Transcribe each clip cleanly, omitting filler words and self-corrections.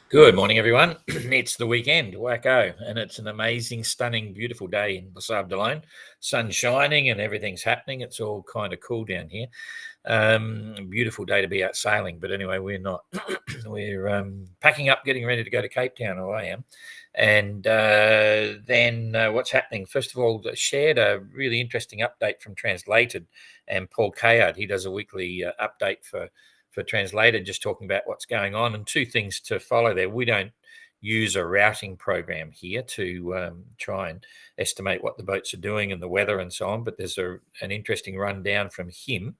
Good morning, everyone. It's the weekend, wacko, and it's an amazing, stunning, beautiful day in Les Sables d'Olonne. Sun shining and everything's happening. It's all kind of cool down here. Beautiful day to be out sailing, but anyway, we're not. We're packing up, getting ready to go to Cape Town, or I am. And then what's happening? First of all, I shared a really interesting update from Translated and Paul Kayard. He does a weekly update for Translated, just talking about what's going on. And two things to follow there. We don't use a routing program here to try and estimate what the boats are doing and the weather and so on, but there's an interesting rundown from him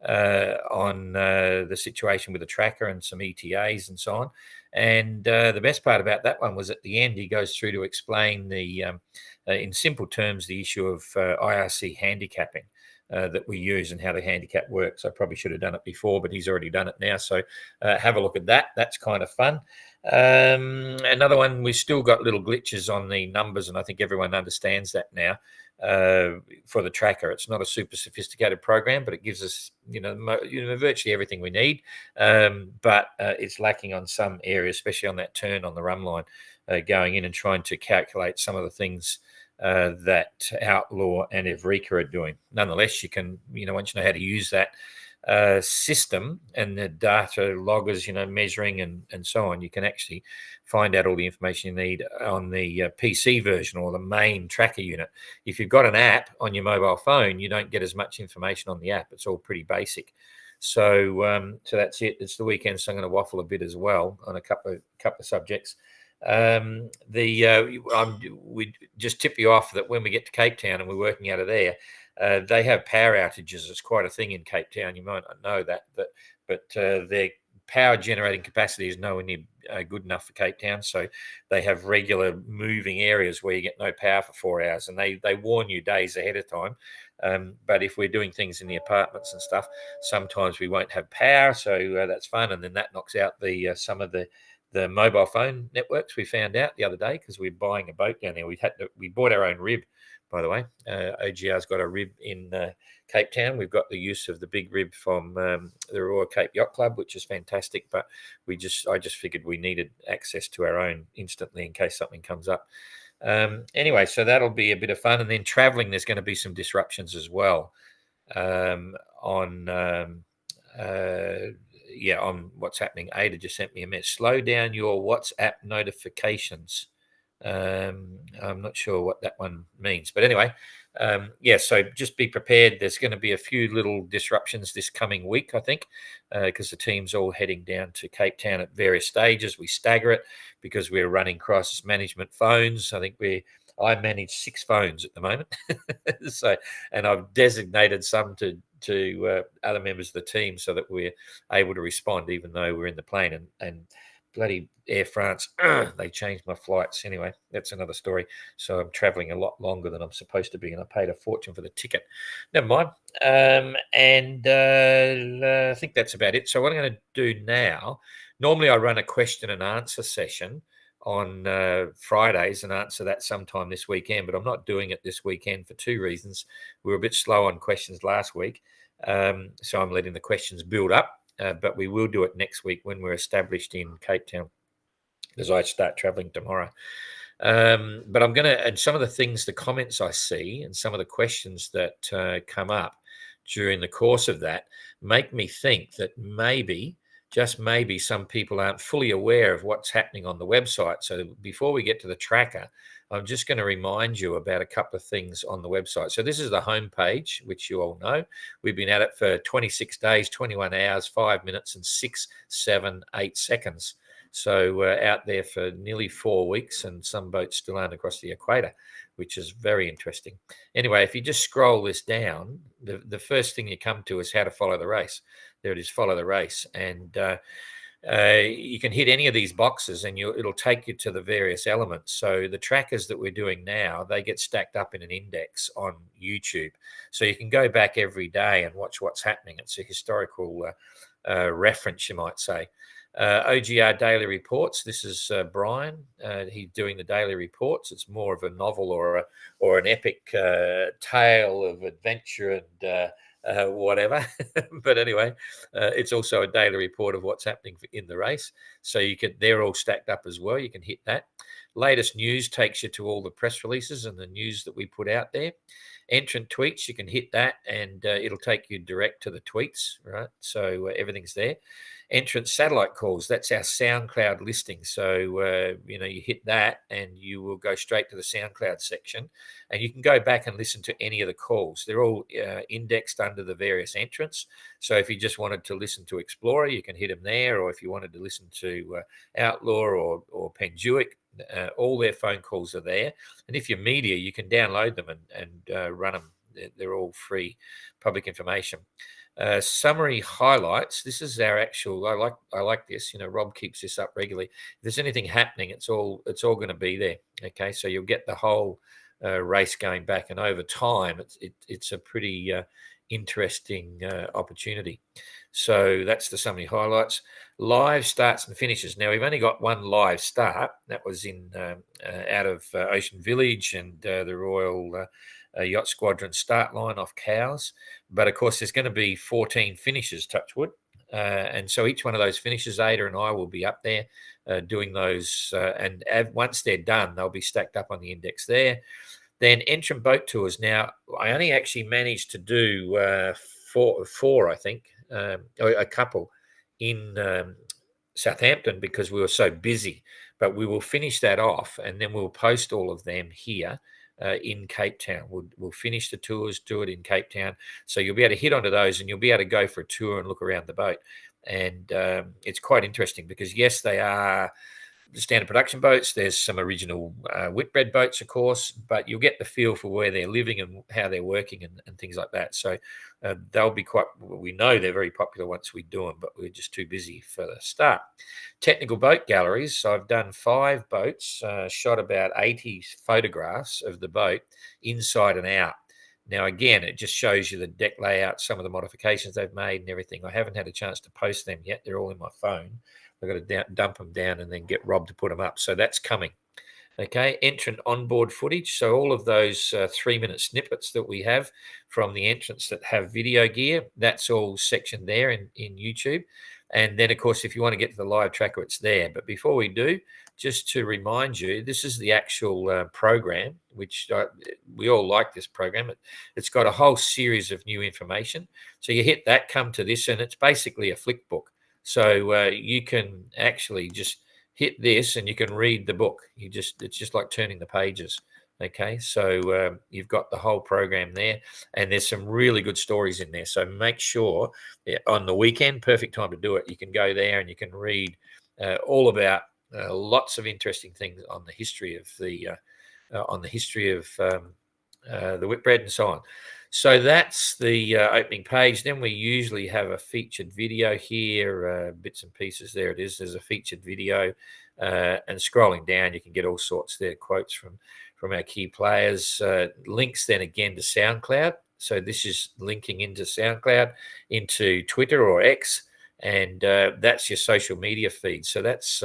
on the situation with the tracker and some ETAs and so on. And the best part about that one was at the end, he goes through to explain in simple terms, the issue of IRC handicapping. That we use and how the handicap works. I probably should have done it before, but he's already done it now. So have a look at that. That's kind of fun. Another one, we've still got little glitches on the numbers, and I think everyone understands that now. For the tracker, it's not a super sophisticated program, but it gives us, virtually everything we need. But it's lacking on some areas, especially on that turn on the run line, going in and trying to calculate some of the things that Outlaw and Evrika are doing. Nonetheless, you can, once you know how to use that system and the data loggers, measuring and so on, you can actually find out all the information you need on the PC version or the main tracker unit. If you've got an app on your mobile phone, you don't get as much information on the app. It's all pretty basic. So that's it. It's the weekend, so I'm going to waffle a bit as well on a couple of subjects. We just tip you off that when we get to Cape Town and we're working out of there, they have power outages. It's quite a thing in Cape Town. You might not know that, but their power generating capacity is nowhere near good enough for Cape Town. So they have regular moving areas where you get no power for 4 hours, and they warn you days ahead of time. But if we're doing things in the apartments and stuff, sometimes we won't have power. So that's fun, and then that knocks out some of the mobile phone networks. We found out the other day because we're buying a boat down there. We bought our own rib, by the way. OGR's got a rib in Cape Town. We've got the use of the big rib from the Royal Cape Yacht Club, which is fantastic. But I just figured we needed access to our own instantly in case something comes up. Anyway, so that'll be a bit of fun. And then traveling, there's going to be some disruptions as well on what's happening. Ada just sent me a message. Slow down your WhatsApp notifications. I'm not sure what that one means, but anyway, so just be prepared. There's going to be a few little disruptions this coming week, I think, because the team's all heading down to Cape Town at various stages. We stagger it because we're running crisis management phones. I think I manage 6 phones at the moment. And I've designated some to other members of the team so that we're able to respond even though we're in the plane. And bloody Air France, they changed my flights. Anyway, that's another story. So I'm traveling a lot longer than I'm supposed to be, and I paid a fortune for the ticket. Never mind. I think that's about it. So what I'm going to do now, normally I run a question and answer session on Fridays and answer that sometime this weekend, but I'm not doing it this weekend for 2 reasons. We were a bit slow on questions last week, so I'm letting the questions build up, but we will do it next week when we're established in Cape Town, because I start traveling tomorrow. But I'm going to, and some of the things, the comments I see and some of the questions that come up during the course of that make me think that maybe, just maybe, some people aren't fully aware of what's happening on the website. So before we get to the tracker, I'm just going to remind you about a couple of things on the website. So this is the homepage, which you all know. We've been at it for 26 days, 21 hours, 5 minutes, and 6, 7, 8 seconds. So out there for nearly 4 weeks, and some boats still aren't across the equator, which is very interesting. Anyway, if you just scroll this down, the first thing you come to is how to follow the race. There it is, follow the race. And you can hit any of these boxes and it'll take you to the various elements. So the trackers that we're doing now, they get stacked up in an index on YouTube. So you can go back every day and watch what's happening. It's a historical reference, you might say. OGR Daily Reports. This is Brian. He's doing the daily reports. It's more of a novel or an epic tale of adventure whatever. But anyway, it's also a daily report of what's happening in the race. So they're all stacked up as well. You can hit that. Latest news takes you to all the press releases and the news that we put out there. Entrant tweets, you can hit that and it'll take you direct to the tweets, right? So everything's there. Entrant satellite calls, that's our SoundCloud listing. So, you hit that and you will go straight to the SoundCloud section and you can go back and listen to any of the calls. They're all indexed under the various entrants. So if you just wanted to listen to Explorer, you can hit them there. Or if you wanted to listen to Outlaw or Penduic, all their phone calls are there. And if you're media, you can download them and run them. They're all free public information. Summary highlights. This is our actual. I like this. Rob keeps this up regularly. If there's anything happening, it's all going to be there. Okay, so you'll get the whole race going back, and over time, it's a pretty interesting opportunity. So that's the summary highlights. Live starts and finishes. Now we've only got one live start. That was in out of Ocean Village and the Royal Yacht Squadron start line off Cowes. But of course, there's going to be 14 finishes, touch wood. And so each one of those finishes, Ada and I will be up there doing those. And once they're done, they'll be stacked up on the index there. Then entrant boat tours. Now, I only actually managed to do four, I think, a couple in Southampton because we were so busy. But we will finish that off and then we'll post all of them here in Cape Town. We'll finish the tours, do it in Cape Town. So you'll be able to hit onto those and you'll be able to go for a tour and look around the boat. And it's quite interesting because, yes, they are standard production boats. There's some original Whitbread boats, of course, but you'll get the feel for where they're living and how they're working and things like that. So they'll be we know they're very popular once we do them, but we're just too busy for the start. Technical boat galleries. So I've done 5 boats, shot about 80 photographs of the boat inside and out. Now, again, it just shows you the deck layout, some of the modifications they've made and everything. I haven't had a chance to post them yet. They're all in my phone. I've got to dump them down and then get Rob to put them up. So that's coming. Okay, entrant onboard footage. So all of those 3-minute snippets that we have from the entrants that have video gear, that's all sectioned there in YouTube. And then, of course, if you want to get to the live tracker, it's there. But before we do, just to remind you, this is the actual program, which we all like this program. It's got a whole series of new information. So you hit that, come to this, and it's basically a flick book. So you can actually just hit this and you can read the book. It's just like turning the pages. Okay, so you've got the whole program there, and there's some really good stories in there. So make sure on the weekend, perfect time to do it. You can go there and you can read all about lots of interesting things on the history of the Whitbread and so on. So that's the opening page. Then we usually have a featured video here, bits and pieces. There it is. There's a featured video, and scrolling down, you can get all sorts there, quotes from our key players. Links then again to SoundCloud. So this is linking into SoundCloud, into Twitter or X, and that's your social media feed. So that's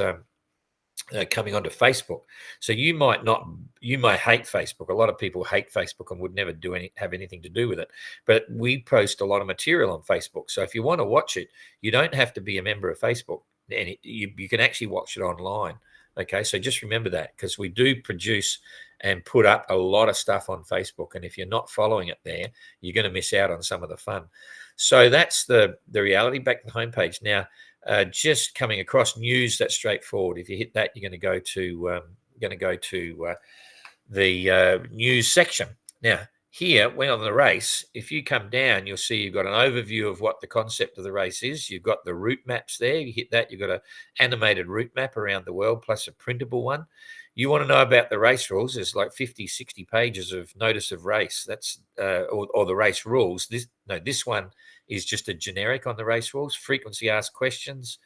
coming onto Facebook. So you may hate Facebook. A lot of people hate Facebook and would never have anything to do with it. But we post a lot of material on Facebook. So if you want to watch it, you don't have to be a member of Facebook, and you can actually watch it online. Okay, so just remember that, because we do produce and put up a lot of stuff on Facebook, and if you're not following it there, you're going to miss out on some of the fun. So that's the reality. Back to the homepage now. Just coming across news, that's straightforward. If you hit that, you're going to go to the news section. Now, here, when on the race, if you come down, you'll see you've got an overview of what the concept of the race is. You've got the route maps there. You hit that, you've got an animated route map around the world, plus a printable one. You want to know about the race rules, there's like 50, 60 pages of notice of race. That's or the race rules. This one is just a generic on the race rules. Frequency asked questions,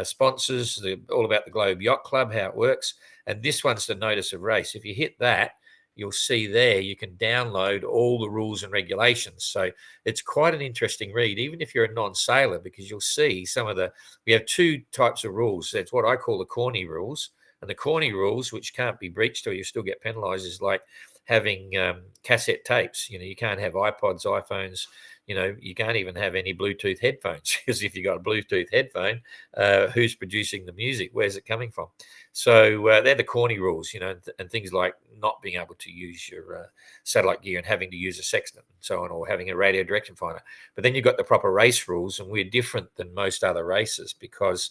sponsors, all about the Globe Yacht Club, how it works. And this one's the notice of race. If you hit that, you'll see there you can download all the rules and regulations. So it's quite an interesting read, even if you're a non-sailor, because you'll see we have 2 types of rules. That's what I call the corny rules. And the corny rules, which can't be breached or you still get penalized, is like having cassette tapes. You can't have iPods, iPhones, you can't even have any Bluetooth headphones, because if you've got a Bluetooth headphone, who's producing the music? Where's it coming from? So they're the corny rules, and things like not being able to use your satellite gear and having to use a sextant and so on, or having a radio direction finder. But then you've got the proper race rules, and we're different than most other races because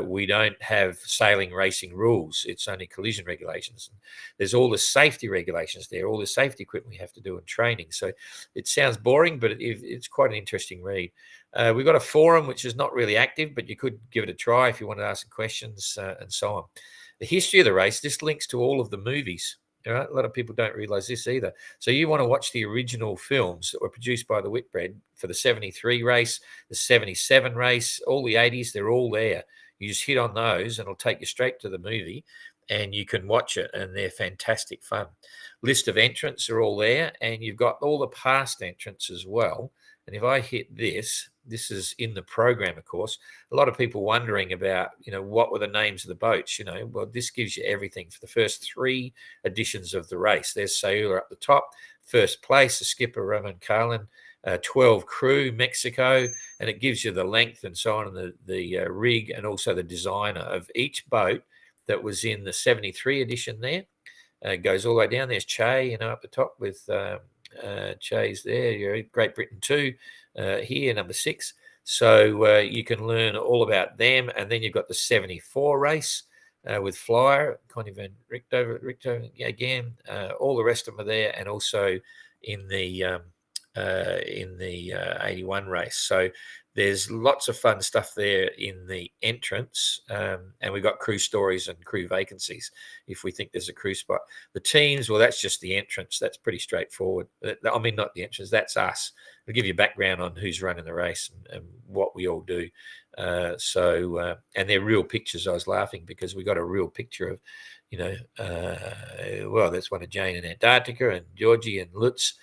we don't have sailing racing rules. It's only collision regulations. There's all the safety regulations there, all the safety equipment we have to do in training. So it sounds boring, but it's quite an interesting read. We've got a forum which is not really active, but you could give it a try if you want to ask some questions and so on. The history of the race, this links to all of the movies. All right? A lot of people don't realize this either. So you want to watch the original films that were produced by the Whitbread for the 73 race, the 77 race, all the 80s, they're all there. You just hit on those and it'll take you straight to the movie and you can watch it, and they're fantastic fun. List of entrants are all there, and you've got all the past entrants as well. And if I hit this is in the program, of course. A lot of people wondering about, what were the names of the boats? Well, this gives you everything for the first 3 editions of the race. There's Sayula up the top, first place, the skipper Ramon Carlin, 12 crew, Mexico, and it gives you the length and so on, and the rig, and also the designer of each boat that was in the 73 edition there. It goes all the way down. There's Che, up the top with Che's there. Great Britain 2 here, number 6. So you can learn all about them. And then you've got the 74 race with Flyer, Connie van Richter again. All the rest of them are there, and also in the 81 race. So there's lots of fun stuff there in the entrance, and we've got crew stories and crew vacancies if we think there's a crew spot. The teams, well, that's just the entrance. That's pretty straightforward. I mean, not the entrance, that's us. We'll give you background on who's running the race and what we all do. And they're real pictures. I was laughing because we got a real picture of, that's one of Jane in Antarctica, and Georgie and Lutz,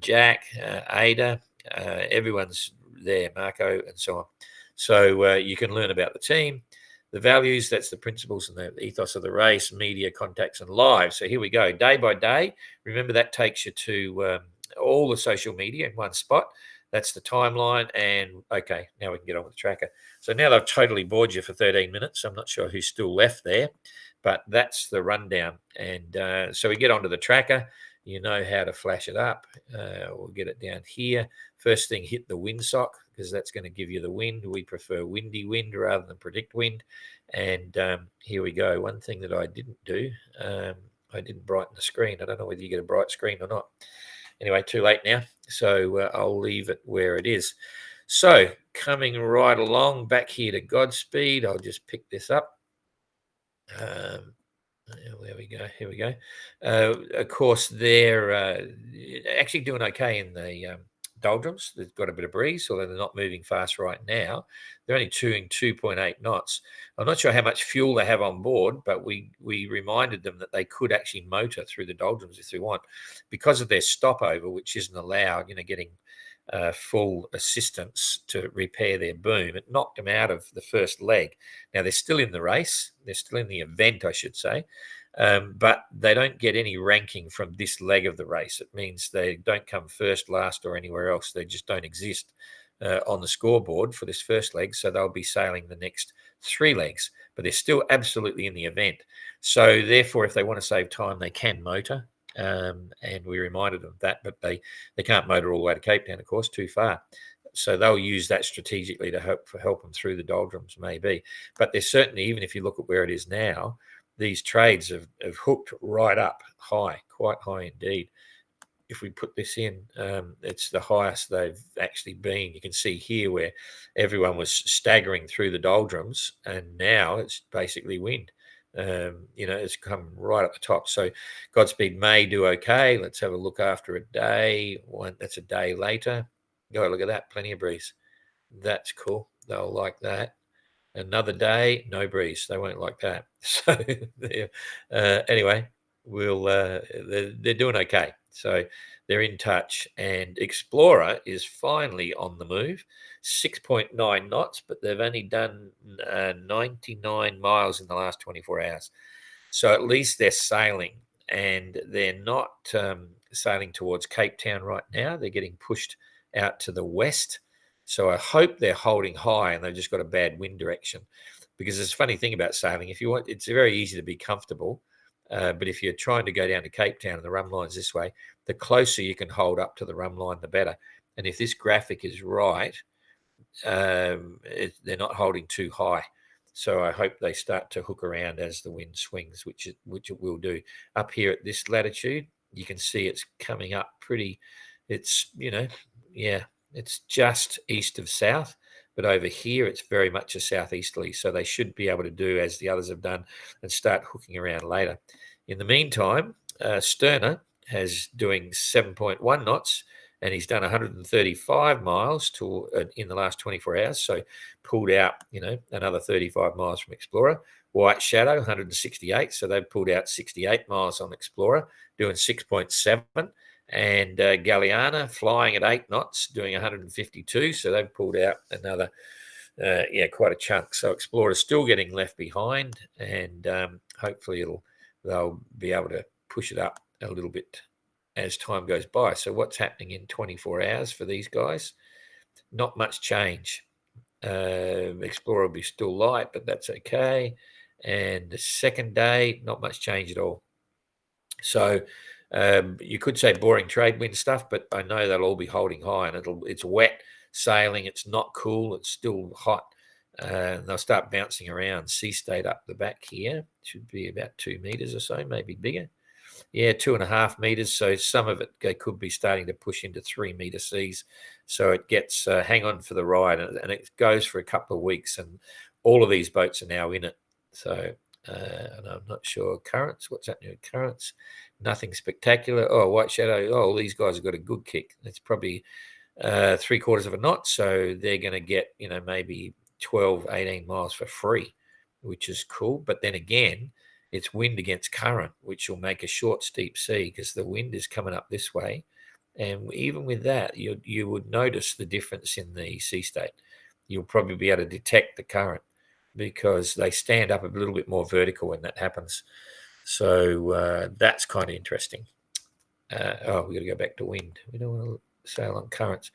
Jack, Ada, everyone's there, Marco, and so on. So you can learn about the team, the values, that's the principles and the ethos of the race, media, contacts, and live. So here we go, day by day. Remember, that takes you to all the social media in one spot. That's the timeline. And okay, now we can get on with the tracker. So now they've totally bored you for 13 minutes. I'm not sure who's still left there, but that's the rundown. And so we get onto the tracker. You know how to flash it up. We'll get it down here. First thing, hit the windsock, because that's going to give you the wind. We prefer windy wind rather than predict wind. And here we go. One thing that I didn't do, I didn't brighten the screen. I don't know whether you get a bright screen or not. Anyway, too late now. So I'll leave it where it is. So coming right along back here to Godspeed, I'll just pick this up. There we go. Here we go. Of course, they're actually doing okay in the doldrums. They've got a bit of breeze, although they're not moving fast right now. They're only doing 2.8 knots. I'm not sure how much fuel they have on board, but we reminded them that they could actually motor through the doldrums if they want, because of their stopover, which isn't allowed. Getting full assistance to repair their boom. It knocked them out of the first leg. Now they're still in the race. They're still in the event, I should say. But they don't get any ranking from this leg of the race. It means they don't come first, last, or anywhere else. They just don't exist on the scoreboard for this first leg. So they'll be sailing the next 3 legs, but they're still absolutely in the event. So therefore, if they want to save time, they can motor. And we reminded them of that, but they can't motor all the way to Cape Town, of course, too far. So they'll use that strategically to help them through the doldrums, maybe. But there's certainly, even if you look at where it is now, these trades have hooked right up high, quite high indeed. If we put this in, it's the highest they've actually been. You can see here where everyone was staggering through the doldrums, and now it's basically wind. It's come right up the top. So Godspeed may do okay. Let's have a look after a day. That's a day later. Go look at that, plenty of breeze. That's cool. They'll like that. Another day, no breeze. They won't like that. So anyway, they're doing okay. So they're in touch, and Explorer is finally on the move. 6.9 knots, but they've only done 99 miles in the last 24 hours. So at least they're sailing, and they're not sailing towards Cape Town right now. They're getting pushed out to the west. So I hope they're holding high and they've just got a bad wind direction. Because there's a funny thing about sailing. If you want, it's very easy to be comfortable. But if you're trying to go down to Cape Town and the run line's this way, the closer you can hold up to the run line, the better. And if this graphic is right, they're not holding too high. So I hope they start to hook around as the wind swings, which it will do. Up here at this latitude, you can see it's coming up pretty. It's, it's just east of south. But over here, it's very much a southeasterly. So they should be able to do as the others have done and start hooking around later. In the meantime, Sterner has doing 7.1 knots, and he's done 135 miles in the last 24 hours. So pulled out, another 35 miles from Explorer. White Shadow, 168. So they've pulled out 68 miles on Explorer, doing 6.7. And Galliana flying at 8 knots, doing 152. So they've pulled out another, quite a chunk. So Explorer's still getting left behind, and hopefully they'll be able to push it up a little bit as time goes by. So what's happening in 24 hours for these guys? Not much change. Explorer will be still light, but that's okay. And the second day, not much change at all. So you could say boring trade wind stuff, but I know they'll all be holding high, and it's wet sailing. It's not cool. It's still hot. And they'll start bouncing around. Sea state up the back here should be about 2 meters or so, maybe bigger. Yeah, 2.5 meters. So some of it they could be starting to push into 3 meter seas. So it gets hang on for the ride, and it goes for a couple of weeks. And all of these boats are now in it. So and I'm not sure currents. What's happening with currents? Nothing spectacular. Oh, White Shadow. Oh, these guys have got a good kick. It's probably 3/4 of a knot. So they're going to get maybe 12, 18 miles for free, which is cool. But then again, it's wind against current, which will make a short, steep sea because the wind is coming up this way. And even with that, you would notice the difference in the sea state. You'll probably be able to detect the current because they stand up a little bit more vertical when that happens. So that's kind of interesting. We've got to go back to wind. We don't want to sail on currents.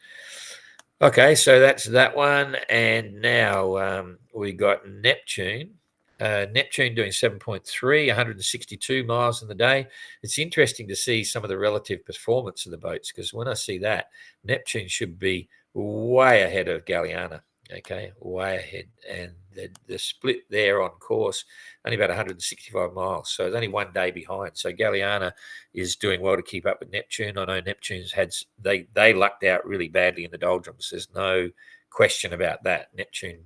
Okay, so that's that one. And now we got Neptune. Neptune doing 7.3, 162 miles in the day. It's interesting to see some of the relative performance of the boats because when I see that, Neptune should be way ahead of Galliana. Okay, way ahead. And the split there on course, only about 165 miles. So it's only 1 day behind. So Galliana is doing well to keep up with Neptune. I know Neptune's they lucked out really badly in the doldrums. There's no question about that. Neptune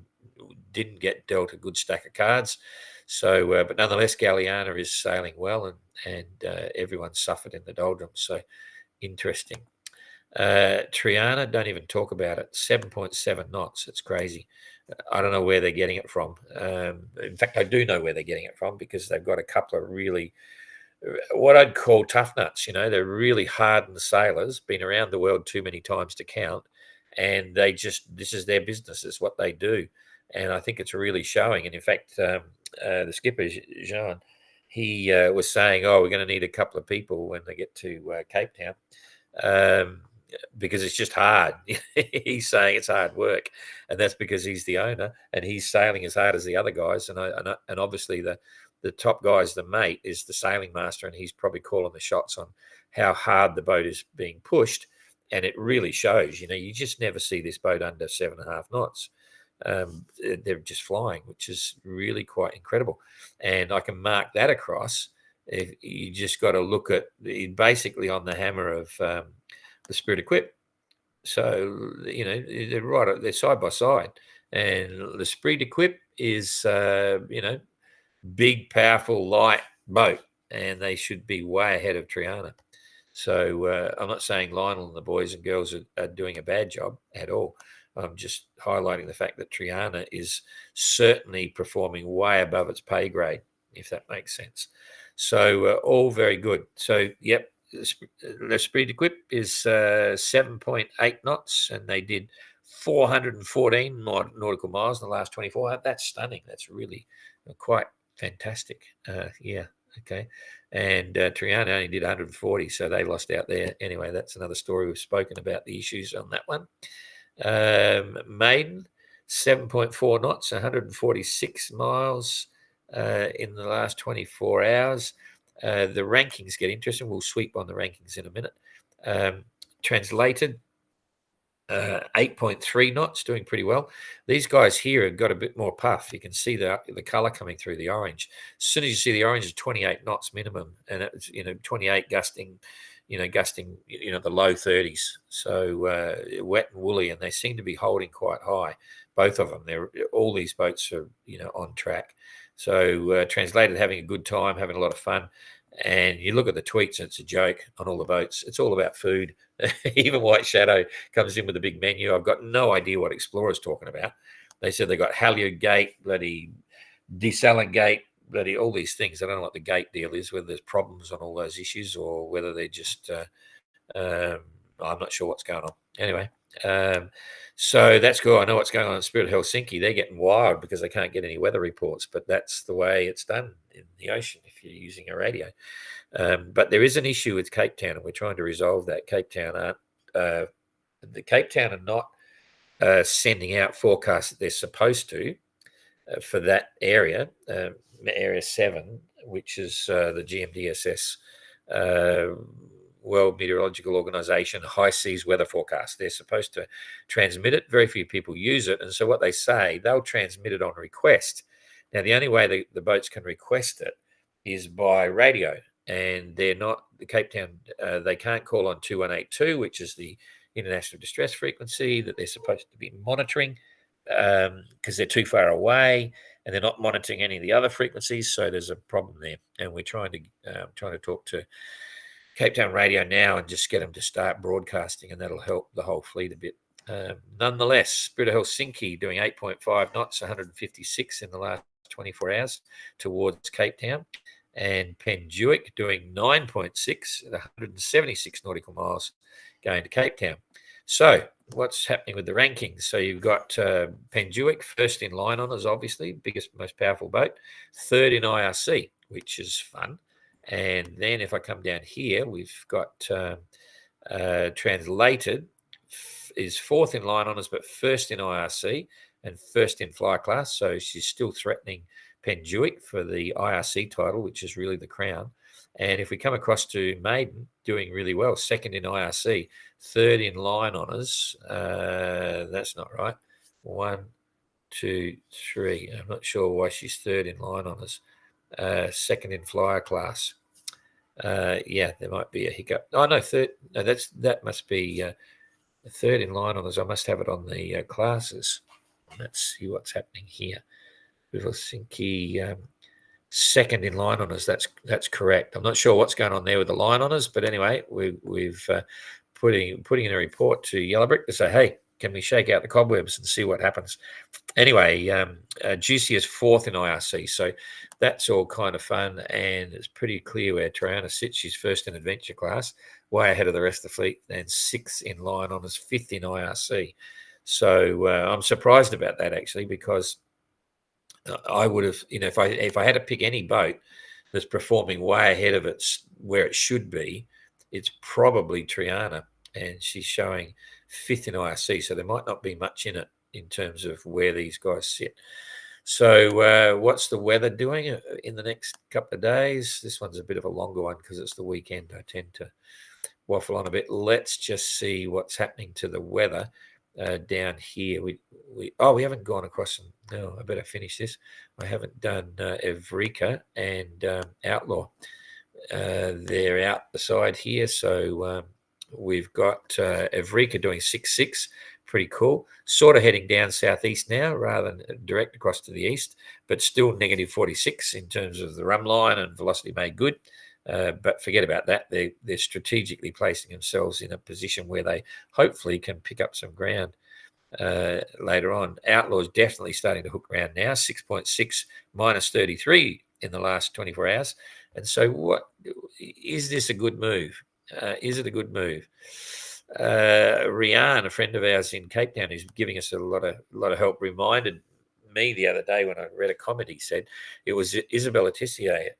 didn't get dealt a good stack of cards. So, but nonetheless, Galliana is sailing well, and everyone suffered in the doldrums. So interesting. Triana, don't even talk about it. 7.7 knots. It's crazy. I don't know where they're getting it from. In fact, I do know where they're getting it from because they've got a couple of really, what I'd call tough nuts. They're really hardened sailors, been around the world too many times to count, and this is their business. It's what they do. And I think it's really showing. And in fact, the skipper, Jean, he was saying, we're going to need a couple of people when they get to Cape Town. Because it's just hard. He's saying it's hard work, and that's because he's the owner and he's sailing as hard as the other guys. And obviously the top guy's the mate is the sailing master, and he's probably calling the shots on how hard the boat is being pushed. And it really shows. You just never see this boat under 7.5 knots. They're just flying, which is really quite incredible. And I can mark that across. If you just got to look at basically on the hammer of the Spirit Equip. So, they're side by side. And the Spirit Equip is, big, powerful, light boat. And they should be way ahead of Triana. So I'm not saying Lionel and the boys and girls are doing a bad job at all. I'm just highlighting the fact that Triana is certainly performing way above its pay grade, if that makes sense. So all very good. So, yep, L'Esprit Equip is 7.8 knots, and they did 414 nautical miles in the last 24 hours. That's stunning. That's really quite fantastic. Yeah, Okay. And Triana only did 140, so they lost out there. Anyway, that's another story. We've spoken about the issues on that one. Maiden, 7.4 knots, 146 miles in the last 24 hours. The rankings get interesting. We'll sweep on the rankings in a minute. Translated, 8.3 knots, doing pretty well. These guys here have got a bit more puff. You can see the color coming through the orange. As soon as you see the orange, is 28 knots minimum, and it's 28 gusting, the low 30s. So wet and woolly, and they seem to be holding quite high. Both of them. All these boats are on track. So translated, having a good time, having a lot of fun. And you look at the tweets, and it's a joke on all the boats. It's all about food. Even White Shadow comes in with a big menu. I've got no idea what Explorer's talking about. They said they got Halyard Gate, bloody Desaling Gate, bloody all these things. I don't know what the gate deal is, whether there's problems on all those issues or whether they're just, I'm not sure what's going on. Anyway, so that's cool. I know what's going on in Spirit Helsinki. They're getting wild because they can't get any weather reports, but that's the way it's done in the ocean if you're using a radio. But there is an issue with Cape Town, and we're trying to resolve that. Cape Town are not sending out forecasts that they're supposed to for that area, Area 7, which is the GMDSS World Meteorological Organization high seas weather forecast. They're supposed to transmit it. Very few people use it. And so what they say, they'll transmit it on request. Now, the only way the boats can request it is by radio. And they're not, the Cape Town, they can't call on 2182, which is the international distress frequency that they're supposed to be monitoring because they're too far away, and they're not monitoring any of the other frequencies. So there's a problem there. And we're trying to talk to Cape Town Radio now and just get them to start broadcasting, and that'll help the whole fleet a bit. Nonetheless, Spirit of Helsinki doing 8.5 knots, 156 in the last 24 hours towards Cape Town. And Penjuik doing 9.6 at 176 nautical miles going to Cape Town. So what's happening with the rankings? So you've got Penjuik first in line on us, obviously, biggest, most powerful boat, third in IRC, which is fun. And then if I come down here, we've got Translated is fourth in line on us, but first in IRC and first in fly class. So she's still threatening Penjuik for the IRC title, which is really the crown. And if we come across to Maiden, doing really well, second in IRC, third in line honours. That's not right. 1, 2, 3. I'm not sure why she's third in line honours. Second in flyer class. Yeah, there might be a hiccup. Oh no, third. No, that must be third in line honours. I must have it on the classes. Let's see what's happening here. Helsinki, second in line honours. That's correct. I'm not sure what's going on there with the line honours, but anyway, we've putting in a report to Yellowbrick to say, hey, can we shake out the cobwebs and see what happens? Anyway, Juicy is fourth in IRC, so that's all kind of fun, and it's pretty clear where Triana sits. She's first in adventure class, way ahead of the rest of the fleet, and sixth in line honours, fifth in IRC. So I'm surprised about that actually, because I would have, if I had to pick any boat that's performing way ahead of where it should be, it's probably Triana, and she's showing fifth in IRC. So there might not be much in it in terms of where these guys sit. So what's the weather doing in the next couple of days? This one's a bit of a longer one because it's the weekend. I tend to waffle on a bit. Let's just see what's happening to the weather. Down here, we haven't gone across. No, I better finish this. I haven't done Evrika and Outlaw. They're out the side here, so we've got Evrika doing 6.6, pretty cool. Sort of heading down southeast now rather than direct across to the east, but still negative 46 in terms of the rum line and velocity made good. But forget about that. They're strategically placing themselves in a position where they hopefully can pick up some ground later on. Outlaw is definitely starting to hook ground now, 6.6 minus 33 in the last 24 hours. And so what is this a good move? Is it a good move? Rian, a friend of ours in Cape Town, who's giving us a lot of help, reminded me the other day when I read a comment. He said it was Isabella Tessier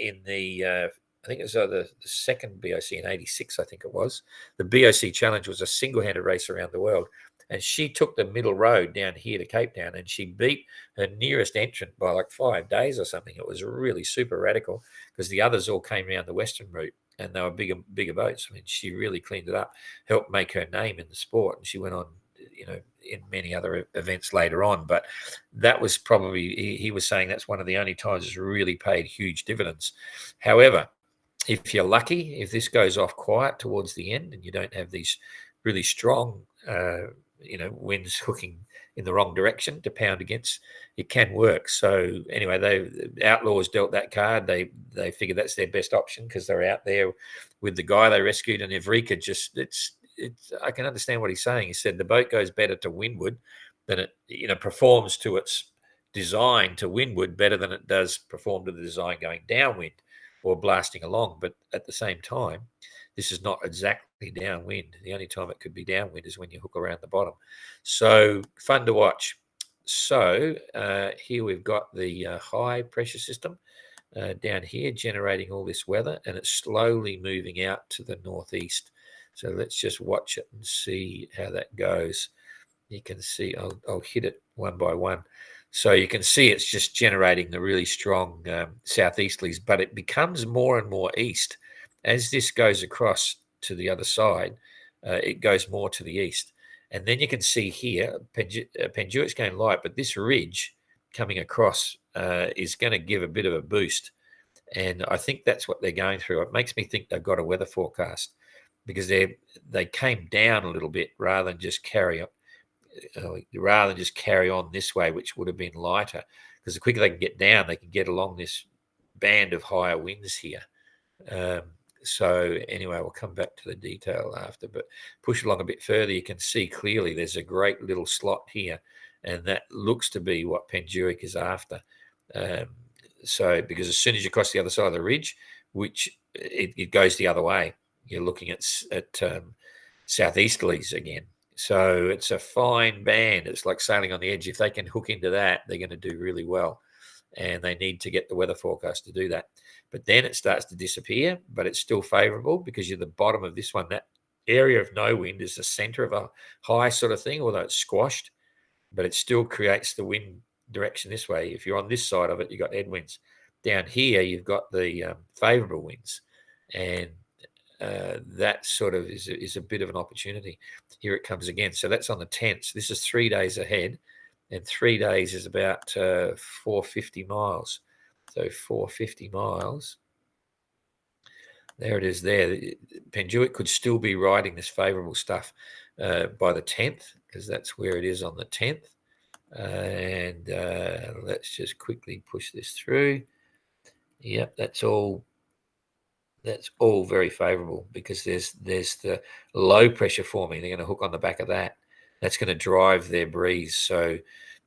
in the I think it was the second BOC in '86. I think it was the BOC Challenge was a single-handed race around the world, and she took the middle road down here to Cape Town, and she beat her nearest entrant by like 5 days or something. It was really super radical because the others all came around the western route, and they were bigger boats. I mean, she really cleaned it up, helped make her name in the sport, and she went on, in many other events later on. But that was probably, he was saying that's one of the only times it's really paid huge dividends. However, if you're lucky, if this goes off quiet towards the end and you don't have these really strong, winds hooking in the wrong direction to pound against, it can work. So anyway, the Outlaws dealt that card. They figured that's their best option because they're out there with the guy they rescued, and Evrika just I can understand what he's saying. He said the boat goes better to windward than it performs to its design to windward better than it does perform to the design going downwind or blasting along. But at the same time, this is not exactly downwind. The only time it could be downwind is when you hook around the bottom. So fun to watch. So here we've got the high pressure system down here generating all this weather, and it's slowly moving out to the northeast. So let's just watch it and see how that goes. You can see, I'll hit it one by one. So you can see it's just generating the really strong southeasterlies, but it becomes more and more east. As this goes across to the other side, it goes more to the east. And then you can see here, Penduic's going light, but this ridge coming across is going to give a bit of a boost. And I think that's what they're going through. It makes me think they've got a weather forecast because they came down a little bit rather than just carry on this way, which would have been lighter. Because the quicker they can get down, they can get along this band of higher winds here. So anyway, we'll come back to the detail after, but push along a bit further, you can see clearly there's a great little slot here, and that looks to be what Penduic is after. So because as soon as you cross the other side of the ridge, which it goes the other way, you're looking at southeasterlies again. So it's a fine band. It's like sailing on the edge. If they can hook into that, they're going to do really well. And they need to get the weather forecast to do that. But then it starts to disappear, but it's still favorable because you're the bottom of this one. That area of no wind is the center of a high sort of thing, although it's squashed, but it still creates the wind direction this way. If you're on this side of it, you've got headwinds. Down here, you've got the favorable winds. And that sort of is a bit of an opportunity. Here it comes again. So that's on the 10th. This is 3 days ahead, and 3 days is about 450 miles. So 450 miles. There it is there. Penduic could still be riding this favorable stuff by the 10th, because that's where it is on the 10th. And let's just quickly push this through. Yep, that's all very favorable because there's the low pressure forming. They're going to hook on the back of that. That's going to drive their breeze. So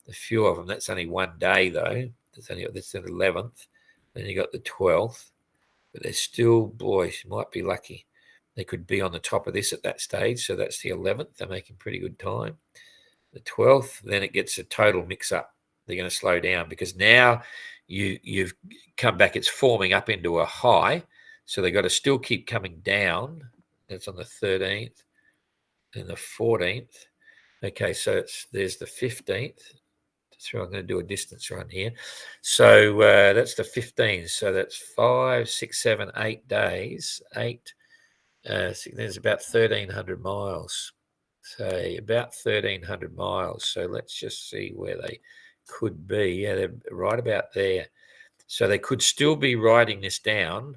a few of them, that's only 1 day though. That's the 11th. Then you got the 12th. But they're still, boy, you might be lucky. They could be on the top of this at that stage. So that's the 11th. They're making pretty good time. The 12th, then it gets a total mix-up. They're going to slow down because now you've come back. It's forming up into a high. So they've got to still keep coming down. That's on the 13th and the 14th. Okay, so there's the 15th. So I'm going to do a distance run here. So that's the 15th. So that's 5, 6, 7, 8 days. There's about 1,300 miles. So about 1,300 miles. So let's just see where they could be. Yeah, they're right about there. So they could still be riding this down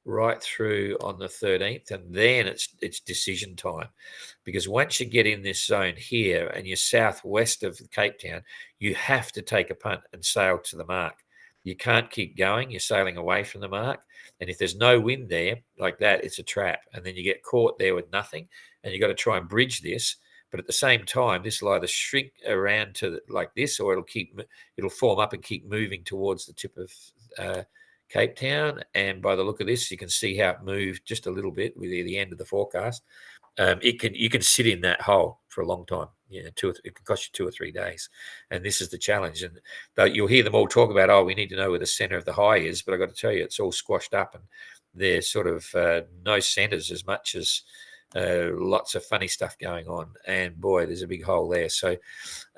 right through on the 13th, and then it's decision time, because once you get in this zone here and you're southwest of Cape Town, you have to take a punt and sail to the mark. You can't keep going. You're sailing away from the mark, and if there's no wind there like that, it's a trap, and then you get caught there with nothing, and you've got to try and bridge this. But at the same time, this will either shrink around to like this, or it'll form up and keep moving towards the tip of Cape Town. And by the look of this, you can see how it moved just a little bit with the end of the forecast. you can sit in that hole for a long time. It can cost you 2 or 3 days, and this is the challenge. And you'll hear them all talk about, oh, we need to know where the center of the high is, but I got to tell you, it's all squashed up, and there's sort of no centers as much as lots of funny stuff going on. And boy, there's a big hole there. So,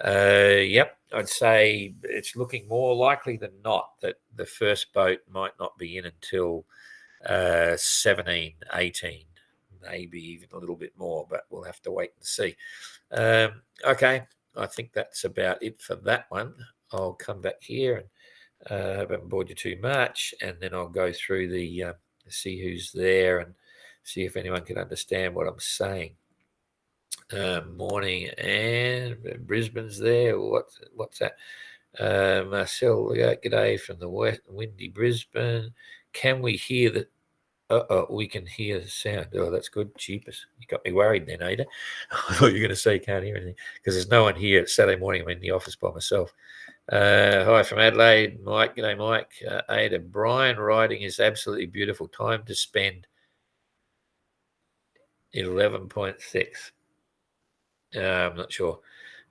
yep, I'd say it's looking more likely than not that the first boat might not be in until 17, 18. Maybe even a little bit more, but we'll have to wait and see. Okay, I think that's about it for that one. I'll come back here and I haven't bored you too much, and then I'll go through the see who's there and see if anyone can understand what I'm saying. Morning, and Brisbane's there. What's that? Marcel, g'day from the windy Brisbane. Can we hear the we can hear the sound. Oh, that's good. Cheapest. You got me worried then, Ada. I thought you were going to say can't hear anything because there's no one here. It's Saturday morning. I'm in the office by myself. Hi from Adelaide. Mike. G'day, Mike. Ada. Brian riding is absolutely beautiful. Time to spend 11.6. I'm not sure.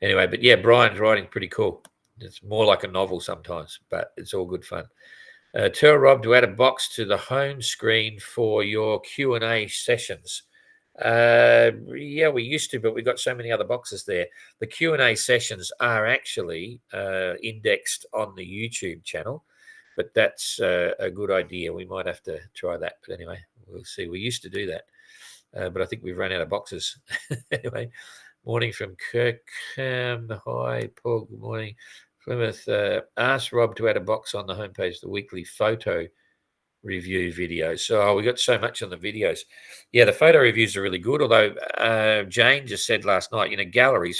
Anyway, but yeah, Brian's writing pretty cool. It's more like a novel sometimes, but it's all good fun. Tell Rob to add a box to the home screen for your Q&A sessions. Yeah, we used to, but we've got so many other boxes there. The Q&A sessions are actually indexed on the YouTube channel, but that's a good idea. We might have to try that. But anyway, we'll see. We used to do that, but I think we've run out of boxes. Anyway, morning from Kirkham. Hi, Paul. Good morning. Plymouth, asked Rob to add a box on the homepage, the weekly photo review videos. So we got so much on the videos. Yeah, the photo reviews are really good. Although Jane just said last night,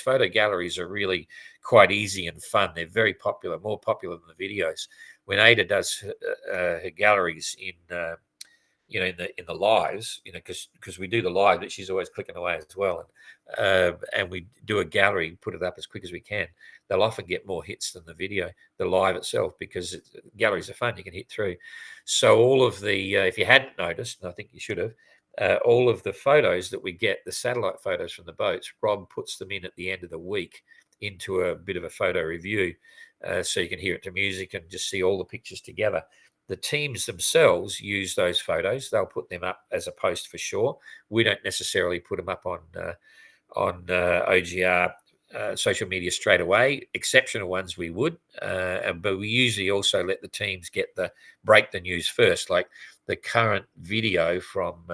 photo galleries are really quite easy and fun. They're very popular, more popular than the videos. When Ada does her galleries in the lives, because we do the live, but she's always clicking away as well. And we do a gallery, put it up as quick as we can. They'll often get more hits than the live itself, because galleries are fun. You can hit through. So all of the, if you hadn't noticed, and I think you should have, all of the photos that we get, the satellite photos from the boats, Rob puts them in at the end of the week into a bit of a photo review. So you can hear it to music and just see all the pictures together. The teams themselves use those photos. They'll put them up as a post for sure. We don't necessarily put them up on OGR social media straight away. Exceptional ones we would, but we usually also let the teams break the news first. Like the current video from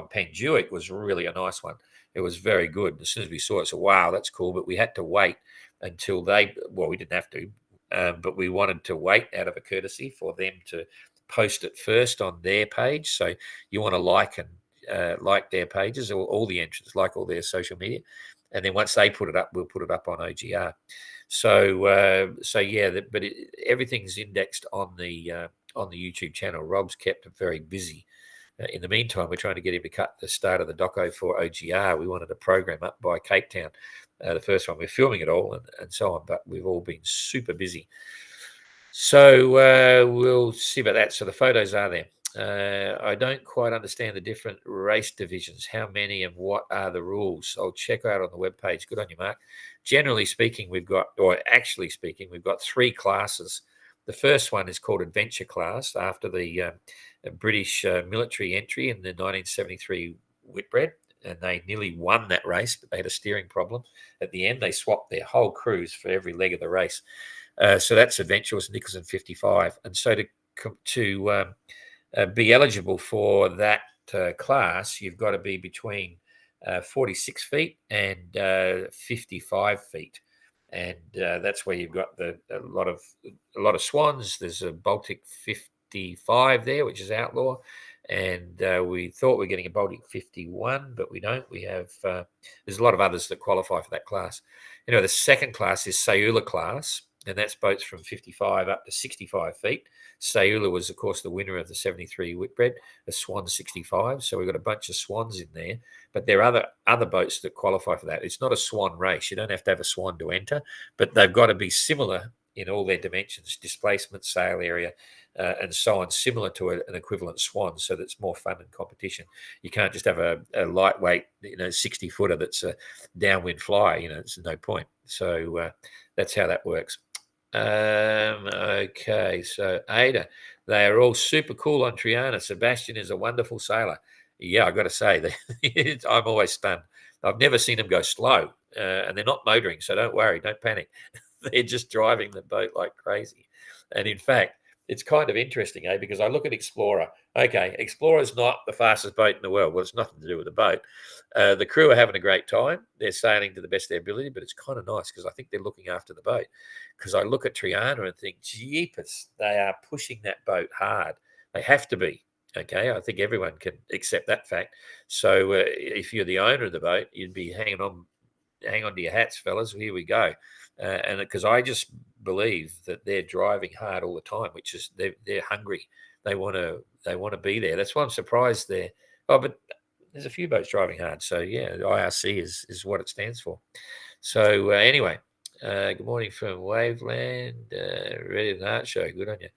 Penjuic was really a nice one. It was very good. As soon as we saw it, so wow, that's cool. But we had to wait until we didn't have to. But we wanted to wait out of a courtesy for them to post it first on their page. So you want to like their pages, or all the entrants, like all their social media. And then once they put it up, we'll put it up on OGR. So yeah, but everything's indexed on the YouTube channel. Rob's kept it very busy. In the meantime, we're trying to get him to cut the start of the doco for OGR. We wanted a program up by Cape Town. The first one, we're filming it all and so on, but we've all been super busy. So we'll see about that. So the photos are there. I don't quite understand the different race divisions. How many and what are the rules? I'll check out on the webpage. Good on you, Mark. Generally speaking, we've got 3 classes. The first one is called Adventure Class, after the British military entry in the 1973 Whitbread. And they nearly won that race, but they had a steering problem. At the end, they swapped their whole crews for every leg of the race. So that's Adventurous Nicholson 55. And so to be eligible for that class, you've got to be between 46 feet and 55 feet. And that's where you've got a lot of swans. There's a Baltic 55 there, which is outlaw. And we thought we were getting a Baltic 51, but we don't. We have there's a lot of others that qualify for that class. The second class is Sayula class, and that's boats from 55 up to 65 feet. Sayula was, of course, the winner of the 73 Whitbread, a Swan 65. So we've got a bunch of swans in there, but there are other boats that qualify for that. It's not a swan race. You don't have to have a swan to enter, but they've got to be similar in all their dimensions, displacement, sail area, and so on, similar to an equivalent swan, so that's more fun and competition. You can't just have a lightweight, 60-footer that's a downwind flyer. It's no point. So that's how that works. Okay, so Ada, they are all super cool on Triana. Sebastian is a wonderful sailor. Yeah, I got to say, I'm always stunned. I've never seen them go slow, and they're not motoring, so don't worry, don't panic. They're just driving the boat like crazy. And in fact, it's kind of interesting, because I look at Explorer. Okay, Explorer's not the fastest boat in the world. Well, it's nothing to do with the boat. The crew are having a great time. They're sailing to the best of their ability, but it's kind of nice because I think they're looking after the boat. Because I look at Triana and think, jeepers, they are pushing that boat hard. They have to be. Okay, I think everyone can accept that fact. So if you're the owner of the boat, you'd be hang on to your hats, fellas. Here we go. And because I just believe that they're driving hard all the time, which is they're hungry. They want to be there. That's why I'm surprised they're. Oh, but there's a few boats driving hard. So yeah, IRC is what it stands for. So anyway, good morning from Waveland. Ready for the art show. Good on you.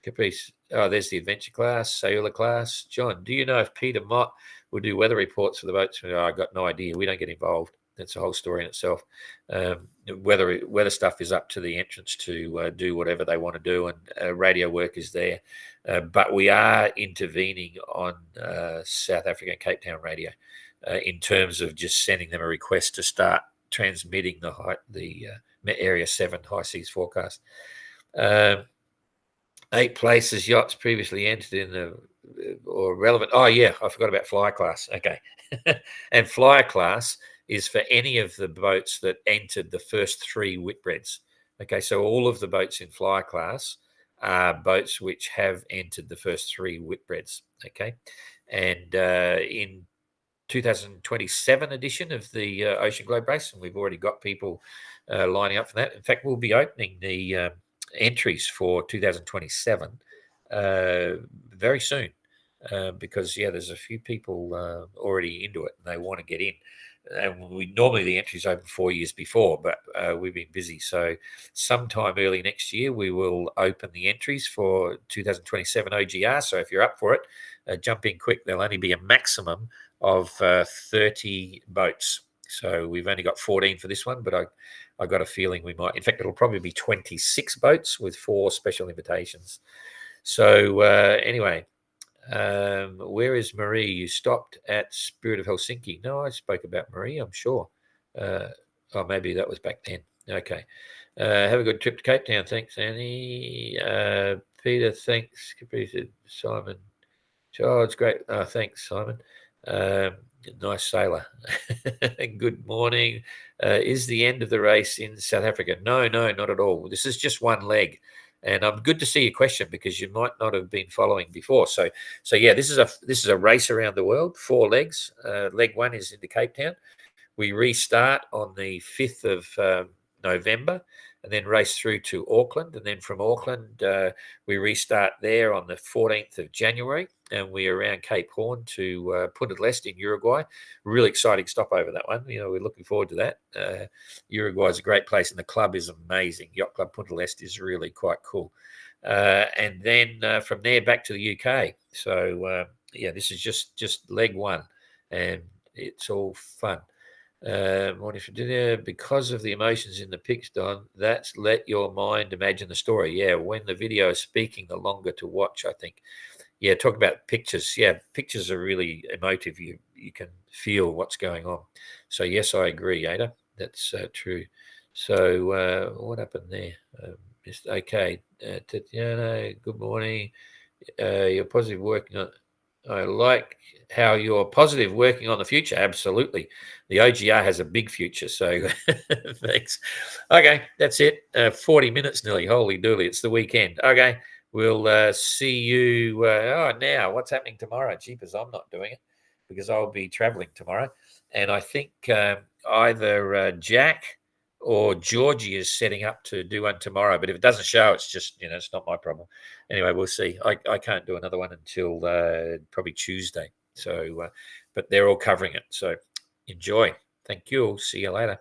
Caprice. Oh, there's the adventure class, sailor class. John, do you know if Peter Mott will do weather reports for the boats? Oh, I got no idea. We don't get involved. That's a whole story in itself. Weather stuff is up to the entrance to do whatever they want to do, and radio work is there. But we are intervening on South African Cape Town radio in terms of just sending them a request to start transmitting the Area 7 high seas forecast. 8 places yachts previously entered in the or relevant. Oh yeah, I forgot about flyer class. Okay, and flyer class is for any of the boats that entered the first 3 Whitbreads. Okay, so all of the boats in flyer class are boats which have entered the first 3 Whitbreads. Okay, and in 2027 edition of the Ocean Globe race, and we've already got people lining up for that. In fact, we'll be opening the entries for 2027 very soon because there's a few people already into it and they want to get in. And we normally the entries open 4 years before, but we've been busy. So sometime early next year we will open the entries for 2027 OGR. So if you're up for it, jump in quick. There'll only be a maximum of 30 boats. So we've only got 14 for this one, but I got a feeling we might. In fact, it'll probably be 26 boats with 4 special invitations. So anyway. Where is Marie? You stopped at Spirit of Helsinki. No, I spoke about Marie, I'm sure. Maybe that was back then. Okay. Have a good trip to Cape Town. Thanks, Annie. Peter, thanks. Simon. Oh, it's great. Thanks, Simon. Nice sailor. Good morning. Is the end of the race in South Africa? No, not at all. This is just one leg. And I'm good to see your question because you might not have been following before. So yeah, this is a race around the world, 4 legs. Leg 1 is into Cape Town. We restart on the 5th of November and then race through to Auckland. And then from Auckland, we restart there on the 14th of January. And we're around Cape Horn to Punta del Este in Uruguay. Really exciting stopover, that one. We're looking forward to that. Uruguay is a great place, and the club is amazing. Yacht Club Punta del Este is really quite cool. And then from there back to the UK. So, this is just leg 1, and it's all fun. Morning for dinner. Because of the emotions in the pics, Don, that's let your mind imagine the story. Yeah, when the video is speaking, the longer to watch, I think. Yeah, talk about pictures. Yeah, pictures are really emotive. You can feel what's going on. So yes, I agree, Ada. That's true. So what happened there? Okay, Tatiana. Good morning. You're positive working on. I like how you're positive working on the future. Absolutely. The OGR has a big future. So thanks. Okay, that's it. 40 minutes nearly. Holy dooly. It's the weekend. Okay. We'll see you. Now, what's happening tomorrow? Jeepers, I'm not doing it because I'll be traveling tomorrow. And I think either Jack or Georgie is setting up to do one tomorrow. But if it doesn't show, it's just, it's not my problem. Anyway, we'll see. I can't do another one until probably Tuesday. So, but they're all covering it. So enjoy. Thank you. See you later.